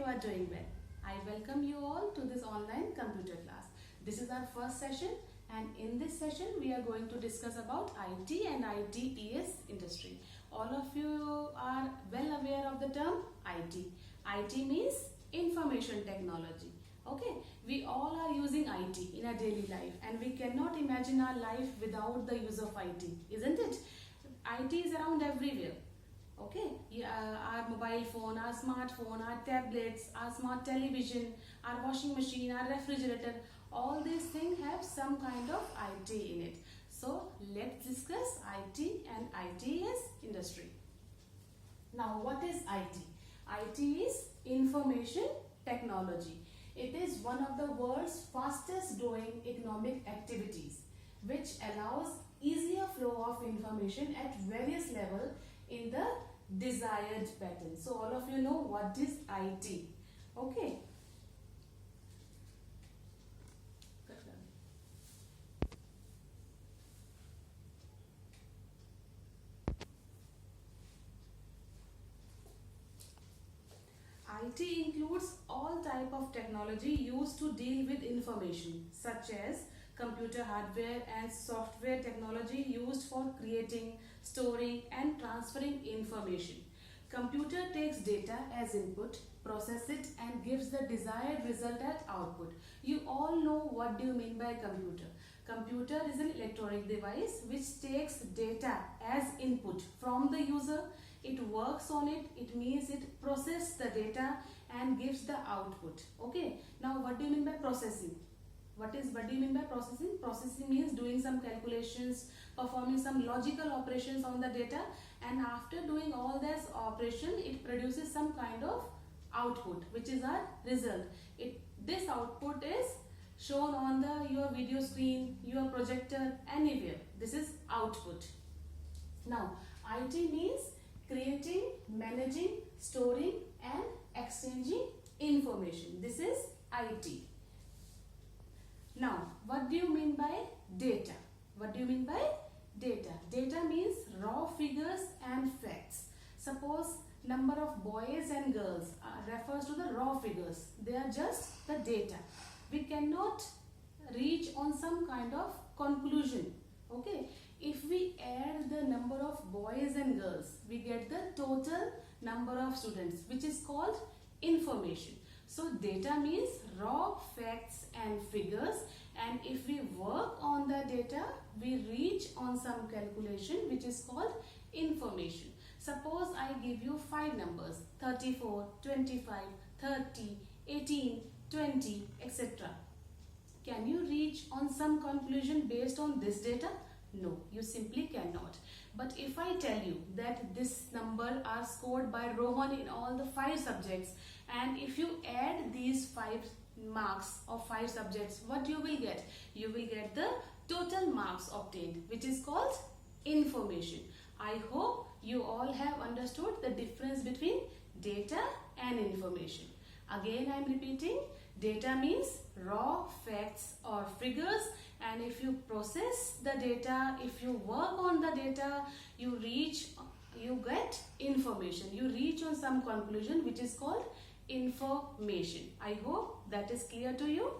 you are doing well. I welcome you all to this online computer class. This is our first session, and in this session we are going to discuss about IT and ITES industry. All of you are well aware of the term IT. IT means information technology. Okay, we all are using IT in our daily life, and we cannot imagine our life without the use of IT, isn't it? IT is around everywhere. Okay, our mobile phone, our smartphone, our tablets, our smart television, our washing machine, our refrigerator, all these things have some kind of IT in it. So let's discuss IT and ITES industry. Now what is IT? IT is information technology. It is one of the world's fastest growing economic activities which allows easier flow of information at various levels in the desired pattern. So all of you know what is IT. Okay. IT includes all type of technology used to deal with information such as computer hardware and software technology used for creating, storing and transferring information. Computer takes data as input, process it and gives the desired result as output. You all know what do you mean by computer. Computer is an electronic device which takes data as input from the user. It works on it. It means it processes the data and gives the output. Okay. Now what do you mean by processing? What do you mean by processing? Processing means doing some calculations, performing some logical operations on the data, and after doing all this operation, it produces some kind of output, which is our result. This output is shown on your video screen, your projector, anywhere. This is output. Now, IT means creating, managing, storing and exchanging information. This is IT. Now, what do you mean by data? What do you mean by data? Data means raw figures and facts. Suppose number of boys and girls refers to the raw figures. They are just the data. We cannot reach on some kind of conclusion. Okay. If we add the number of boys and girls, we get the total number of students, which is called information. So data means raw facts and figures, and if we work on the data, we reach on some calculation which is called information. Suppose I give you 5 numbers 34, 25, 30, 18, 20, etc. Can you reach on some conclusion based on this data? No, you simply cannot. But if I tell you that this number are scored by Rohan in all the 5 subjects, and if you add these 5 marks of 5 subjects, what you will get? You will get the total marks obtained, which is called information. I hope you all have understood the difference between data and information. Again, I am repeating, data means raw facts or figures, and if you process the data, if you work on the data, you get information. You reach on some conclusion which is called information. I hope that is clear to you.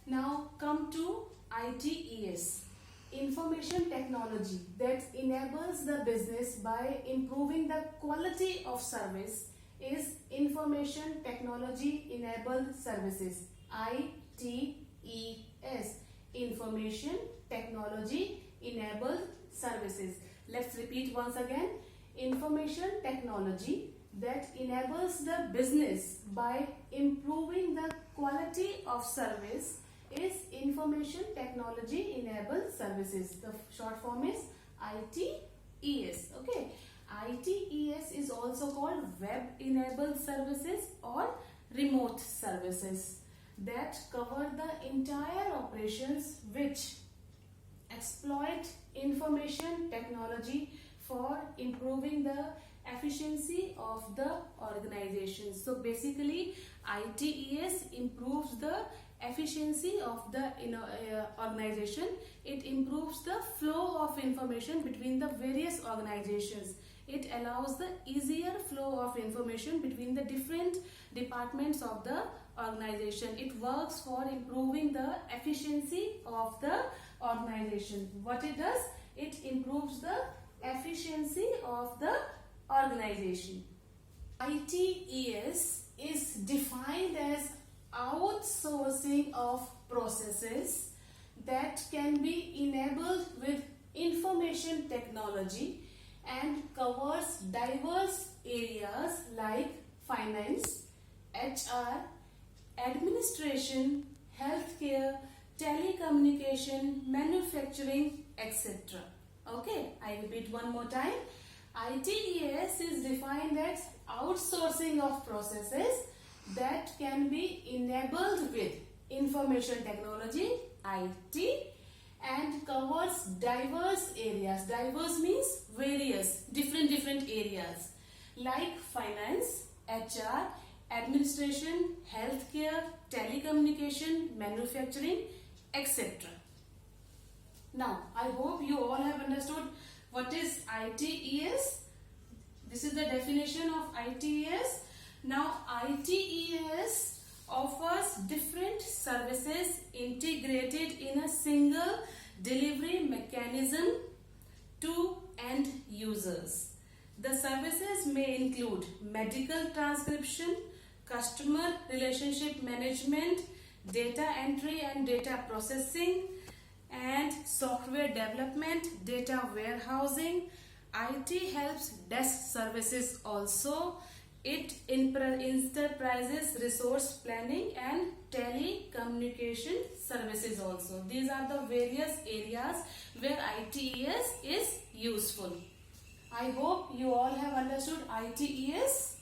Now come to ITES. Information technology that enables the business by improving the quality of service is Information Technology Enabled Services. ITES. Information Technology Enabled Services. Let's repeat once again. Information technology that enables the business by improving the quality of service is Information Technology Enabled Services. The short form is ITES. Okay. ITES is also called Web Enabled Services or Remote Services that cover the entire operations which exploit information technology for improving the efficiency of the organization. So basically ITES improves the efficiency of the organization. It improves the flow of information between the various organizations. It allows the easier flow of information between the different departments of the organization. It works for improving the efficiency of the organization. What it does? It improves the efficiency of the organization. ITES is defined as outsourcing of processes that can be enabled with information technology and covers diverse areas like finance, HR, administration, healthcare, telecommunication, manufacturing, etc. Okay, I repeat one more time. ITES is defined as outsourcing of processes that can be enabled with information technology, IT, and covers diverse areas. Diverse means various, different areas like finance, HR, administration, healthcare, telecommunication, manufacturing, etc. Now, I hope you all have understood what is ITES. This is the definition of ITES. Now, ITES offers different services integrated in a single delivery mechanism to end users. The services may include medical transcription, customer relationship management, data entry and data processing, and software development, data warehousing. IT helps desk services also. It enterprises resource planning and telecommunication services also. These are the various areas where ITES is useful. I hope you all have understood ITES.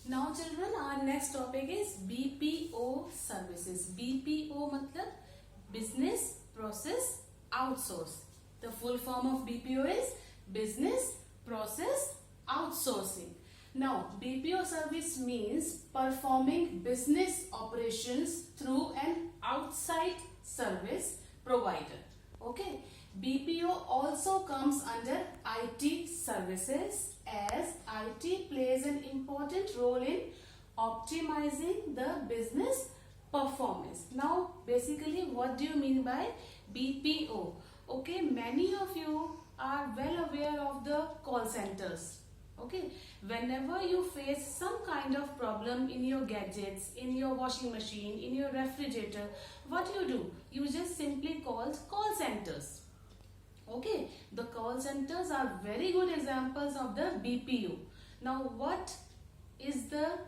Now children, our next topic is BPO services. BPO matlab business process outsource. The full form of BPO is business process outsourcing. Now, BPO service means performing business operations through an outside service provider. Okay. BPO also comes under IT services, as IT plays an important role in optimizing the business performance. Now, basically, what do you mean by BPO? Okay, many of you are well aware of the call centers. Okay, whenever you face some kind of problem in your gadgets, in your washing machine, in your refrigerator, what do? You just simply call centers. Okay, the call centers are very good examples of the BPO. Now, what is the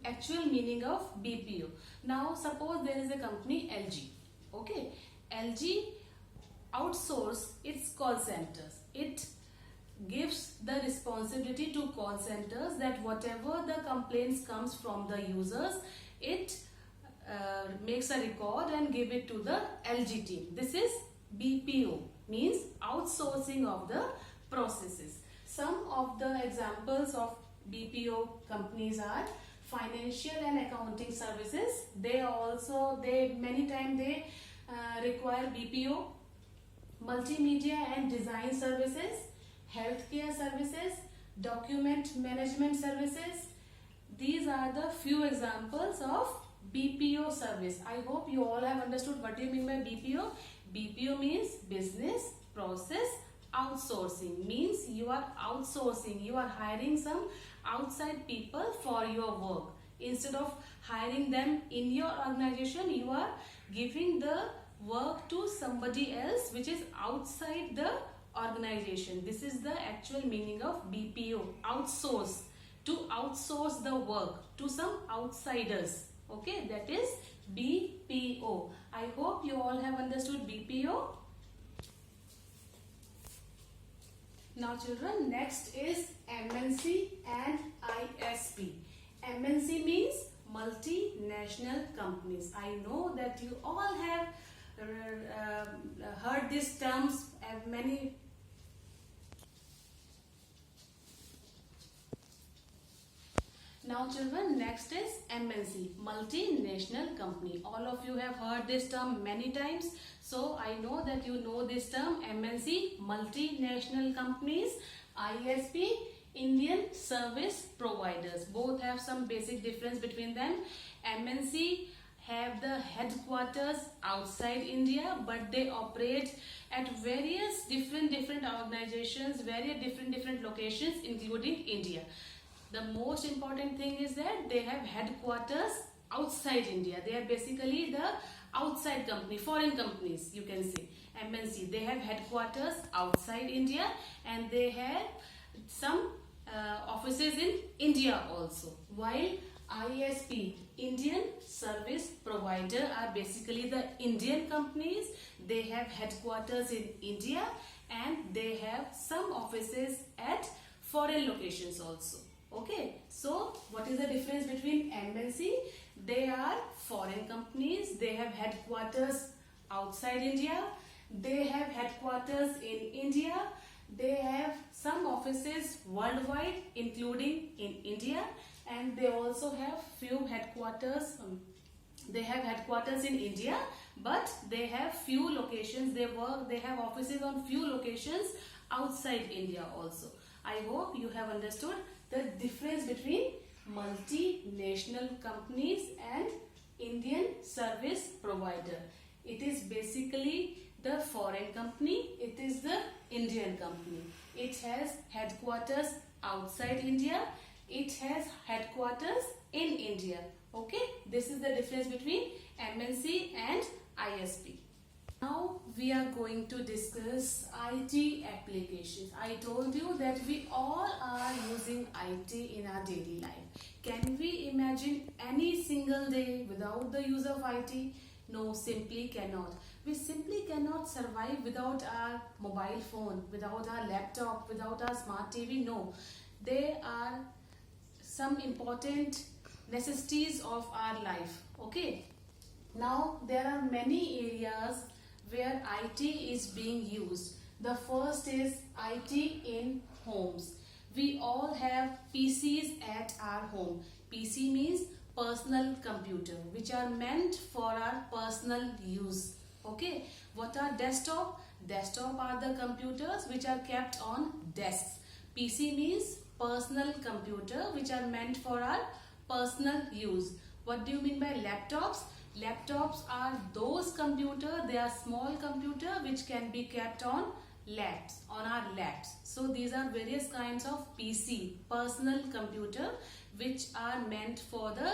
actual meaning of BPO? Now, suppose there is a company LG. Okay, LG outsource its call centers. It gives the responsibility to call centers that whatever the complaints comes from the users, it makes a record and give it to the LG team. This is BPO, means outsourcing of the processes. Some of the examples of BPO companies are financial and accounting services. Many times require BPO. Multimedia and design services, healthcare services, document management services. These are the few examples of BPO service. I hope you all have understood what do you mean by BPO. BPO means business process outsourcing. Means you are outsourcing, you are hiring some outside people for your work. Instead of hiring them in your organization, you are giving the work to somebody else which is outside the organization. This is the actual meaning of BPO. Outsource. To outsource the work to some outsiders. Okay, that is BPO. I hope you all have understood BPO. Now children, next is MNC and ISP. MNC means multinational companies. I know that you all have heard these terms many. Now children, next is MNC, multinational company. All of you have heard this term many times. So I know that you know this term MNC, multinational companies, ISP, Indian service providers. Both have some basic difference between them. MNC have the headquarters outside India, but they operate at various different organizations, various different locations including India. The most important thing is that they have headquarters outside India. They are basically the outside company, foreign companies you can say. MNC, they have headquarters outside India and they have some offices in India also. While ISP, Indian service provider, are basically the Indian companies. They have headquarters in India and they have some offices at foreign locations also. Okay, so what is the difference between MNC? They are foreign companies. They have headquarters outside India. They have headquarters in India. They have some offices worldwide including in India, and they also have few headquarters. They have headquarters in India, but they have few locations. They have offices on few locations outside India also. I hope you have understood the difference between multinational companies and Indian service provider. It is basically the foreign company, it is the Indian company. It has headquarters outside India, it has headquarters in India. Okay, this is the difference between MNC and ISP. Now we are going to discuss IT applications. I told you that we all are using IT in our daily life. Can we imagine any single day without the use of IT? No, simply cannot. We simply cannot survive without our mobile phone, without our laptop, without our smart TV. No, they are some important necessities of our life. Okay. Now there are many areas where IT is being used. The first is IT in homes. We all have PCs at our home. PC means personal computer, which are meant for our personal use. Okay, what are desktop? Desktop are the computers which are kept on desks. PC means personal computer, which are meant for our personal use. What do you mean by laptops? Laptops are those computers, they are small computer which can be kept on laps, on our laps. So these are various kinds of PC, personal computer, which are meant for the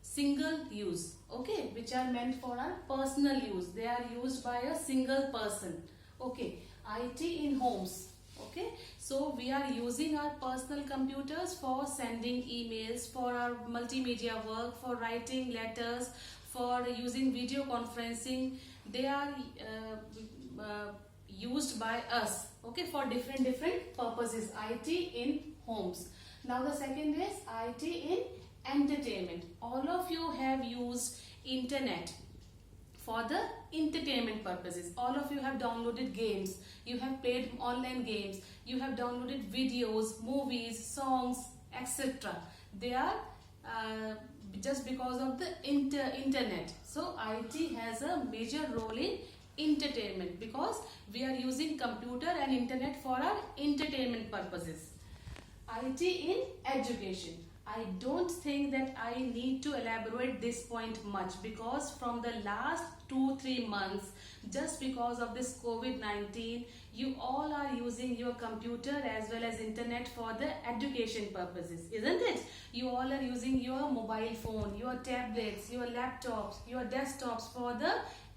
single use. Okay, which are meant for our personal use. They are used by a single person. Okay, IT in homes. Okay, so we are using our personal computers for sending emails, for our multimedia work, for writing letters, for using video conferencing. They are used by us, okay, for different purposes. IT in homes. Now the second is IT in entertainment. All of you have used internet for the entertainment purposes. All of you have downloaded games, you have played online games, you have downloaded videos, movies, songs, etc. They are just because of the internet. So IT has a major role in entertainment because we are using computer and internet for our entertainment purposes. IT in education. I don't think that I need to elaborate this point much, because from the last 2-3 months, just because of this COVID-19, you all are using your computer as well as internet for the education purposes, isn't it? You all are using your mobile phone, your tablets, your laptops, your desktops for the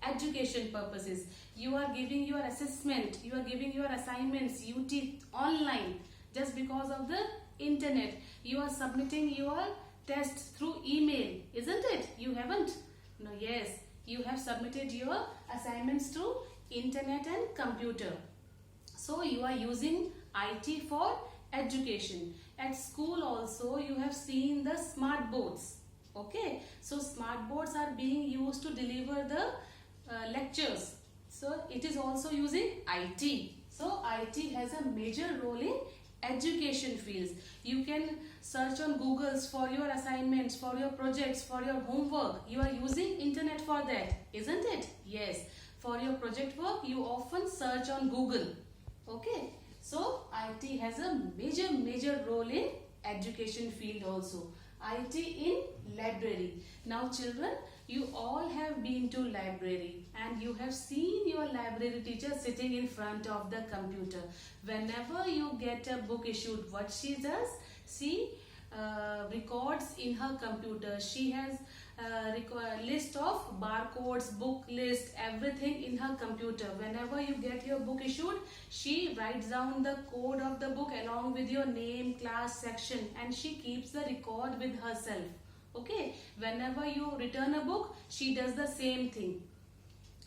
education purposes. You are giving your assessment, you are giving your assignments, UT online, just because of the internet. You are submitting your tests through email, isn't it? You haven't? No, yes, you have submitted your assignments through internet and computer. So you are using IT for education. At school also you have seen the smart boards. Okay, so smart boards are being used to deliver the lectures. So it is also using IT. So IT has a major role in education fields. You can search on Googles for your assignments, for your projects, for your homework. You are using internet for that, isn't it? Yes. For your project work, you often search on Google. Okay. So IT has a major role in education field also. IT in library. Now children, you all have been to library and you have seen your library teacher sitting in front of the computer. Whenever you get a book issued, what she does? She records in her computer. She has a list of barcodes, book list, everything in her computer. Whenever you get your book issued, she writes down the code of the book along with your name, class, section, and she keeps the record with herself. Okay, whenever you return a book, she does the same thing.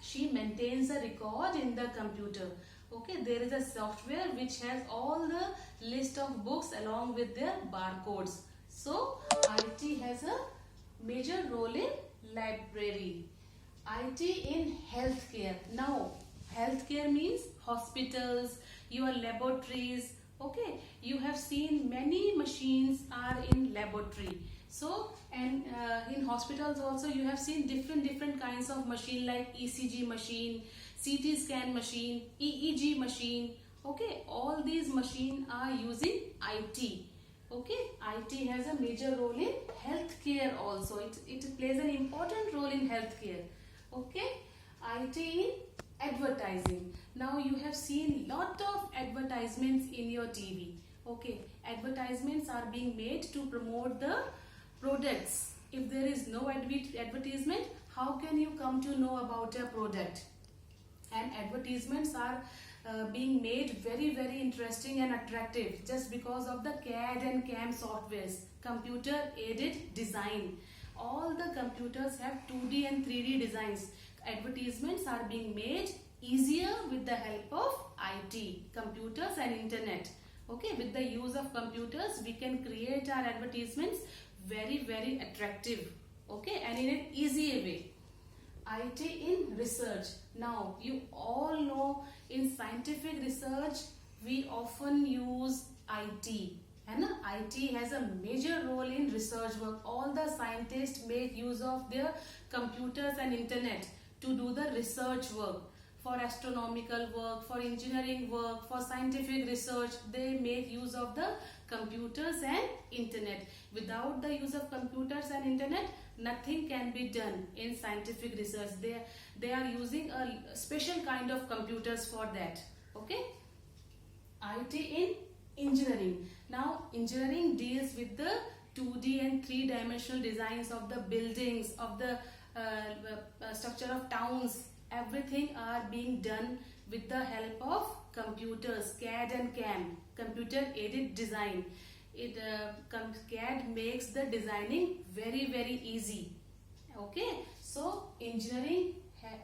She maintains a record in the computer. Okay, there is a software which has all the list of books along with their barcodes. So IT has a major role in library. IT in healthcare. Now healthcare means hospitals, your laboratories. Okay, you have seen many machines are in laboratory. So and in hospitals also you have seen different kinds of machine like ECG machine, CT scan machine, EEG machine. Okay, all these machines are using IT. Okay, IT has a major role in healthcare also. It plays an important role in healthcare. Okay, IT in advertising. Now you have seen lot of advertisements in your TV. Okay, advertisements are being made to promote the products. If there is no advertisement, how can you come to know about a product? And advertisements are being made very interesting and attractive just because of the CAD and CAM softwares, computer aided design. All the computers have 2D and 3D designs. Advertisements are being made easier with the help of IT, computers and internet. Okay, with the use of computers, we can create our advertisements very attractive. Okay, and in an easy way. IT in research. Now you all know in scientific research we often use IT, and IT has a major role in research work. All the scientists make use of their computers and internet to do the research work. For astronomical work, for engineering work, for scientific research, they make use of the computers and internet. Without the use of computers and internet, nothing can be done in scientific research. They are using a special kind of computers for that. Okay, IT in engineering. Now engineering deals with the 2D and 3-dimensional designs of the buildings, of the structure of towns. Everything are being done with the help of computers, CAD and CAM, computer aided design. CAD makes the designing very easy. Okay, so engineering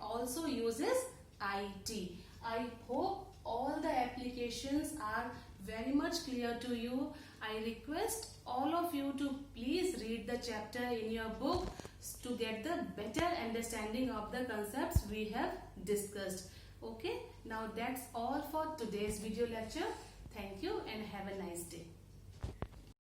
also uses IT. I hope all the applications are very much clear to you. I request all of you to please read the chapter in your book to get the better understanding of the concepts we have discussed. Okay, now that's all for today's video lecture. Thank you and have a nice day.